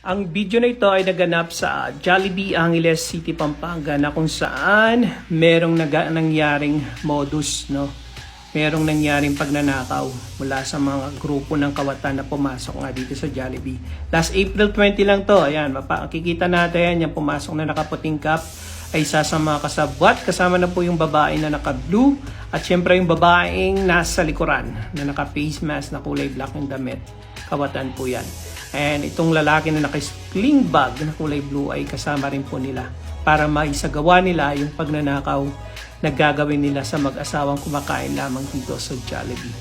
Ang video na ito ay naganap sa Jollibee, Angeles City, Pampanga na kung saan merong nangyaring modus, no? Merong nangyaring pagnanakaw mula sa mga grupo ng kawatan na pumasok nga dito sa Jollibee. Last April 20 lang to. Ayan, makikita natin yung pumasok na nakaputing cap ay isa sa mga kasabwat. Kasama na po yung babae na naka-blue at syempre yung babaeng nasa likuran na naka-face mask na kulay black yung damit. Kawatan po yan. And itong lalaki na naka-sling bag na kulay blue ay kasama rin po nila para maisagawa nila yung pagnanakaw na gagawin nila sa mag-asawang kumakain lamang dito sa Jollibee.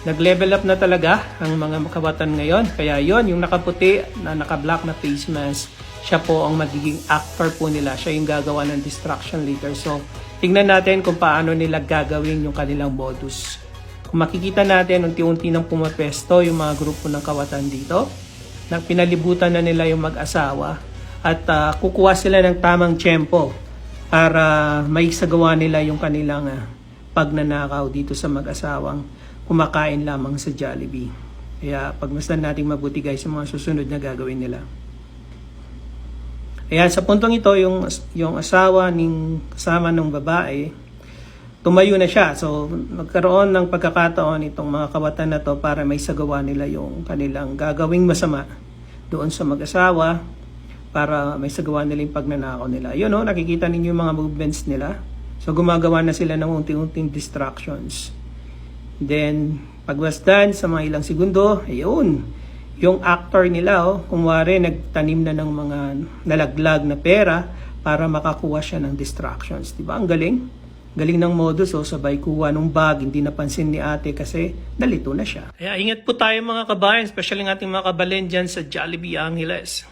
Nag-level up na talaga ang mga kawatan ngayon. Kaya yon yung nakaputi na naka-black na face mask, siya po ang magiging actor po nila. Siya yung gagawa ng distraction later. So, tingnan natin kung paano nila gagawin yung kanilang modus. Kung makikita natin, unti-unti nang pumapesto yung mga grupo ng kawatan dito. Nang pinalibutan na nila yung mag-asawa at kukuha sila ng tamang tiyempo para maisagawa nila yung kanilang pagnanakaw dito sa mag-asawang kumakain lamang sa Jollibee. Kaya pagmasdan natin mabuti guys yung mga susunod na gagawin nila. Ayan, sa puntong ito, yung asawa ng kasama ng babae, tumayo na siya. So, magkaroon ng pagkakataon itong mga kawatan na to para may sagawa nila yung kanilang gagawing masama doon sa mag-asawa para may sagawa nila yung pagnanakaw nila. Yun, no? Nakikita ninyo yung mga movements nila. So, gumagawa na sila ng unti-unting distractions. Then, pagwasdan sa mga ilang segundo, ayun, yung actor nila, kumwari, nagtanim na ng mga nalaglag na pera para makakuha siya ng distractions. Diba? Ang galing. Galing ng modus, sabay kuha ng bag, hindi napansin ni ate kasi nalito na siya. Kaya ingat po tayo mga kabayan, especially ng ating mga kabalin dyan sa Jollibee, Angeles.